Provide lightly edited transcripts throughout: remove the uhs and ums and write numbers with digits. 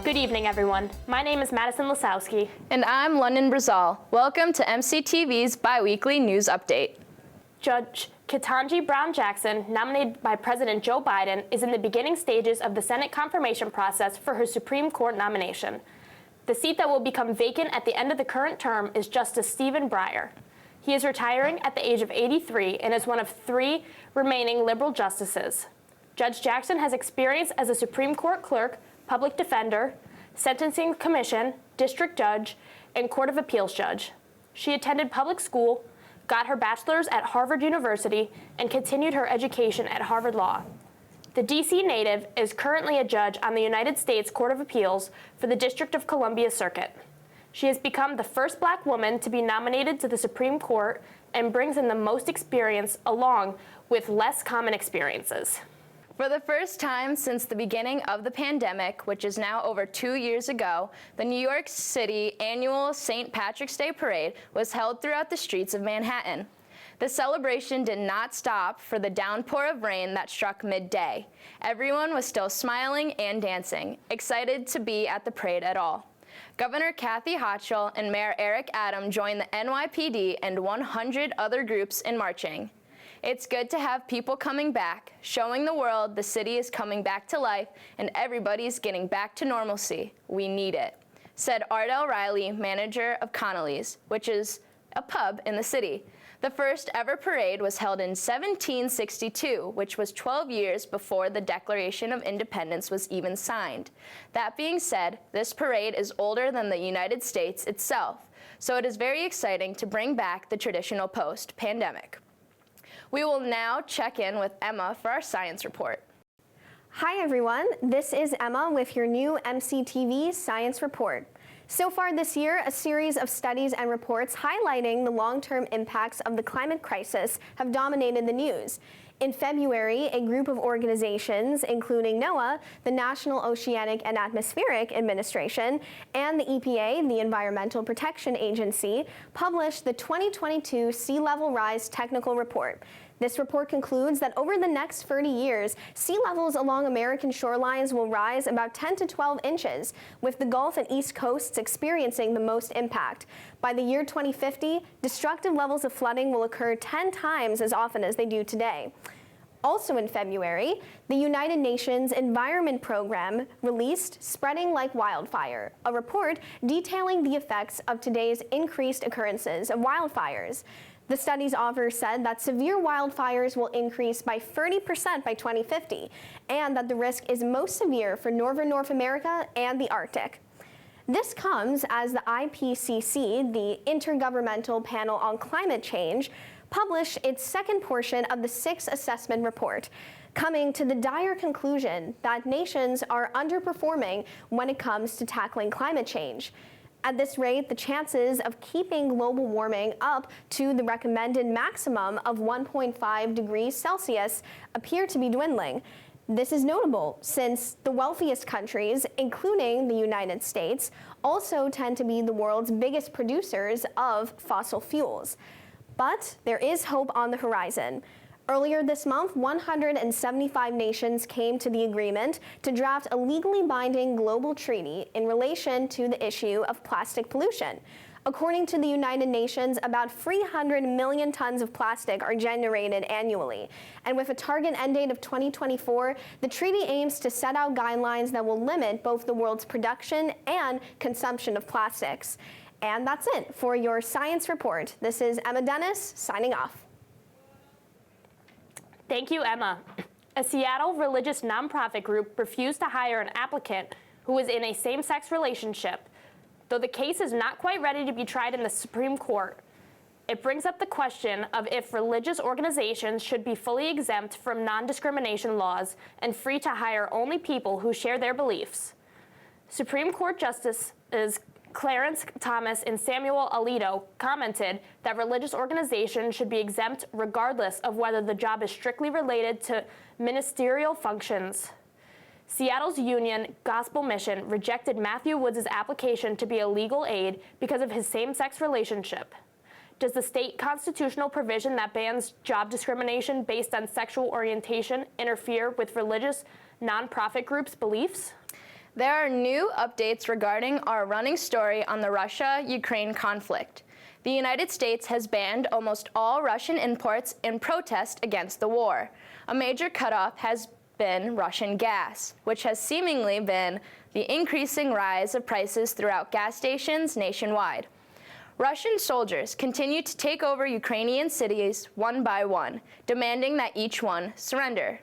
Good evening, everyone. My name is Madison Lasowski. And I'm London Brazal. Welcome to MCTV's bi-weekly news update. Judge Ketanji Brown Jackson, nominated by President Joe Biden, is in the beginning stages of the Senate confirmation process for her Supreme Court nomination. The seat that will become vacant at the end of the current term is Justice Stephen Breyer. He is retiring at the age of 83 and is one of 3 remaining liberal justices. Judge Jackson has experience as a Supreme Court clerk, public defender, sentencing commission, district judge, and court of appeals judge. She attended public school, got her bachelor's at Harvard University, and continued her education at Harvard Law. The D.C. native is currently a judge on the United States Court of Appeals for the District of Columbia Circuit. She has become the first Black woman to be nominated to the Supreme Court and brings in the most experience along with less common experiences. For the first time since the beginning of the pandemic, which is now over 2 years ago, the New York City annual St. Patrick's Day Parade was held throughout the streets of Manhattan. The celebration did not stop for the downpour of rain that struck midday. Everyone was still smiling and dancing, excited to be at the parade at all. Governor Kathy Hochul and Mayor Eric Adams joined the NYPD and 100 other groups in marching. It's good to have people coming back, showing the world the city is coming back to life and everybody's getting back to normalcy. We need it, said Ardell Riley, manager of Connolly's, which is a pub in the city. The first ever parade was held in 1762, which was 12 years before the Declaration of Independence was even signed. That being said, this parade is older than the United States itself, so it is very exciting to bring back the traditional post-pandemic. We will now check in with Emma for our science report. Hi everyone, this is Emma with your new MCTV Science Report. So far this year, a series of studies and reports highlighting the long-term impacts of the climate crisis have dominated the news. In February, a group of organizations, including NOAA, the National Oceanic and Atmospheric Administration, and the EPA, the Environmental Protection Agency, published the 2022 Sea Level Rise Technical Report. This report concludes that over the next 30 years, sea levels along American shorelines will rise about 10 to 12 inches, with the Gulf and East Coasts experiencing the most impact. By the year 2050, destructive levels of flooding will occur 10 times as often as they do today. Also in February, the United Nations Environment Program released Spreading Like Wildfire, a report detailing the effects of today's increased occurrences of wildfires. The study's author said that severe wildfires will increase by 30% by 2050, and that the risk is most severe for northern North America and the Arctic. This comes as the IPCC, the Intergovernmental Panel on Climate Change, published its second portion of the 6th assessment report, coming to the dire conclusion that nations are underperforming when it comes to tackling climate change. At this rate, the chances of keeping global warming up to the recommended maximum of 1.5 degrees Celsius appear to be dwindling. This is notable since the wealthiest countries, including the United States, also tend to be the world's biggest producers of fossil fuels. But there is hope on the horizon. Earlier this month, 175 nations came to the agreement to draft a legally binding global treaty in relation to the issue of plastic pollution. According to the United Nations, about 300 million tons of plastic are generated annually. And with a target end date of 2024, the treaty aims to set out guidelines that will limit both the world's production and consumption of plastics. And that's it for your science report. This is Emma Dennis signing off. Thank you, Emma. A Seattle religious nonprofit group refused to hire an applicant who was in a same-sex relationship, though the case is not quite ready to be tried in the Supreme Court. It brings up the question of if religious organizations should be fully exempt from non-discrimination laws and free to hire only people who share their beliefs. Supreme Court Justices Clarence Thomas and Samuel Alito commented that religious organizations should be exempt regardless of whether the job is strictly related to ministerial functions. Seattle's union, Gospel Mission, rejected Matthew Woods' application to be a legal aid because of his same-sex relationship. Does the state constitutional provision that bans job discrimination based on sexual orientation interfere with religious nonprofit groups' beliefs? There are new updates regarding our running story on the Russia-Ukraine conflict. The United States has banned almost all Russian imports in protest against the war. A major cutoff has been Russian gas, which has seemingly been the increasing rise of prices throughout gas stations nationwide. Russian soldiers continue to take over Ukrainian cities one by one, demanding that each one surrender.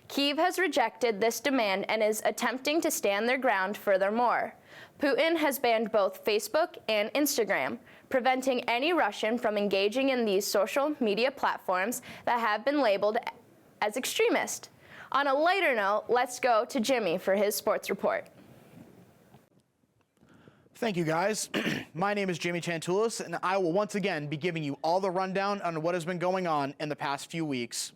Kyiv has rejected this demand and is attempting to stand their ground furthermore. Putin has banned both Facebook and Instagram, preventing any Russian from engaging in these social media platforms that have been labeled as extremist. On a lighter note, let's go to Jimmy for his sports report. Thank you, guys. My name is Jimmy Chantulis, and I will once again be giving you all the rundown on what has been going on in the past few weeks.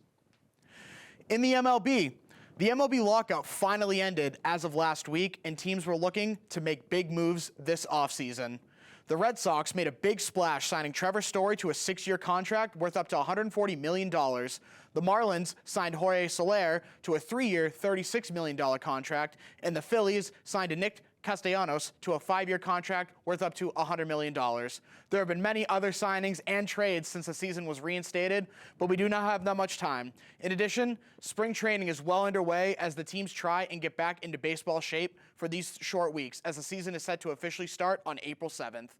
In the MLB lockout finally ended as of last week, and teams were looking to make big moves this offseason. The Red Sox made a big splash signing Trevor Story to a 6-year contract worth up to $140 million. The Marlins signed Jorge Soler to a 3-year, $36 million contract, and the Phillies signed Nick Castellanos to a 5-year contract worth up to $100 million. There have been many other signings and trades since the season was reinstated, but we do not have that much time. In addition, spring training is well underway as the teams try and get back into baseball shape for these short weeks, as the season is set to officially start on April 7th.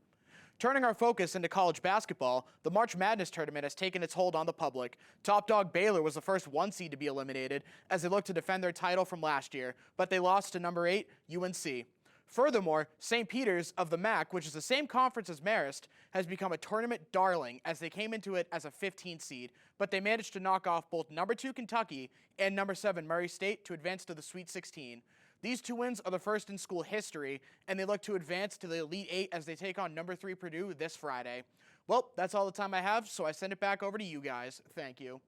Turning our focus into college basketball, the March Madness tournament has taken its hold on the public. Top dog Baylor was the first 1 seed to be eliminated as they looked to defend their title from last year, but they lost to number 8, UNC. Furthermore, St. Peter's of the MAC, which is the same conference as Marist, has become a tournament darling as they came into it as a 15 seed, but they managed to knock off both number 2 Kentucky and number 7 Murray State to advance to the Sweet 16. These 2 wins are the first in school history, and they look to advance to the Elite 8 as they take on number 3 Purdue this Friday. Well, that's all the time I have, so I send it back over to you guys. Thank you.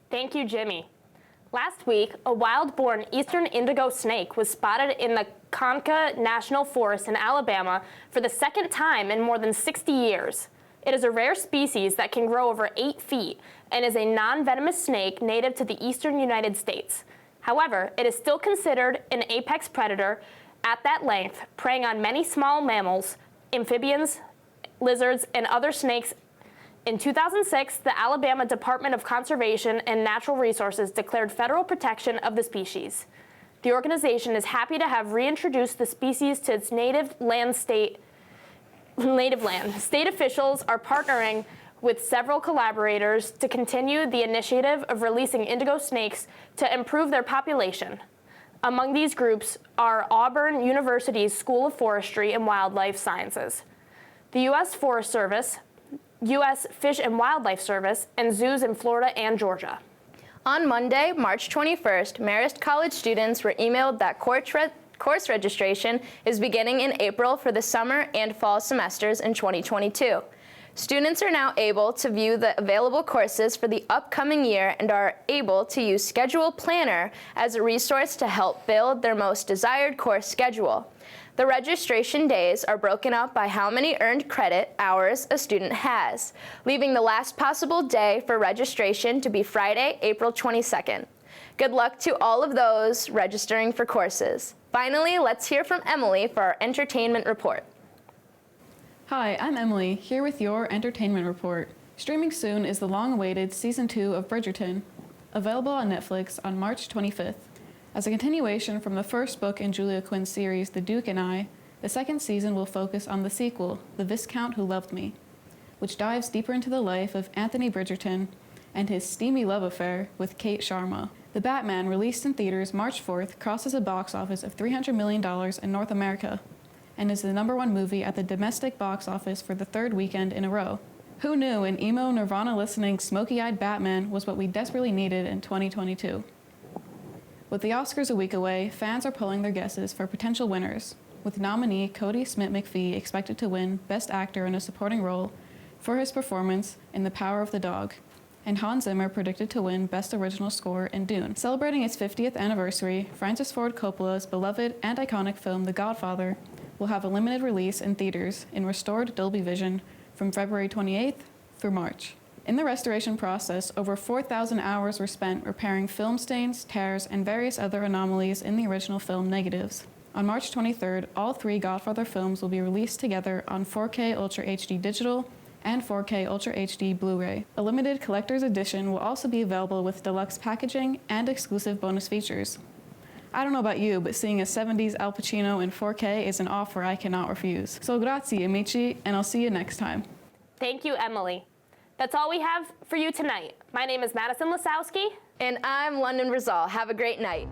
Thank you, Jimmy. Last week, a wild-born eastern indigo snake was spotted in the Conca National Forest in Alabama for the second time in more than 60 years. It is a rare species that can grow over 8 feet and is a non-venomous snake native to the eastern United States. However, it is still considered an apex predator at that length, preying on many small mammals, amphibians, lizards, and other snakes. In 2006, the Alabama Department of Conservation and Natural Resources declared federal protection of the species. The organization is happy to have reintroduced the species to its native land. State officials are partnering with several collaborators to continue the initiative of releasing indigo snakes to improve their population. Among these groups are Auburn University's School of Forestry and Wildlife Sciences, the U.S. Forest Service, U.S. Fish and Wildlife Service, and zoos in Florida and Georgia. On Monday, March 21st, Marist College students were emailed that course registration is beginning in April for the summer and fall semesters in 2022. Students are now able to view the available courses for the upcoming year and are able to use Schedule Planner as a resource to help build their most desired course schedule. The registration days are broken up by how many earned credit hours a student has, leaving the last possible day for registration to be Friday, April 22nd. Good luck to all of those registering for courses. Finally, let's hear from Emily for our entertainment report. Hi, I'm Emily, here with your entertainment report. Streaming soon is the long-awaited Season 2 of Bridgerton, available on Netflix on March 25th. As a continuation from the first book in Julia Quinn's series, The Duke and I, the second season will focus on the sequel, The Viscount Who Loved Me, which dives deeper into the life of Anthony Bridgerton and his steamy love affair with Kate Sharma. The Batman, released in theaters March 4th, crosses a box office of $300 million in North America and is the #1 movie at the domestic box office for the 3rd weekend in a row. Who knew an emo Nirvana-listening, smoky-eyed Batman was what we desperately needed in 2022? With the Oscars a week away, fans are polling their guesses for potential winners, with nominee Cody Smith-McPhee expected to win Best Actor in a Supporting Role for his performance in The Power of the Dog, and Hans Zimmer predicted to win Best Original Score in Dune. Celebrating its 50th anniversary, Francis Ford Coppola's beloved and iconic film The Godfather will have a limited release in theaters in restored Dolby Vision from February 28th through March. In the restoration process, over 4,000 hours were spent repairing film stains, tears, and various other anomalies in the original film negatives. On March 23rd, all 3 Godfather films will be released together on 4K Ultra HD Digital and 4K Ultra HD Blu-ray. A limited collector's edition will also be available with deluxe packaging and exclusive bonus features. I don't know about you, but seeing a 70s Al Pacino in 4K is an offer I cannot refuse. So grazie, amici, and I'll see you next time. Thank you, Emily. That's all we have for you tonight. My name is Madison Lasowski. And I'm London Brazil. Have a great night.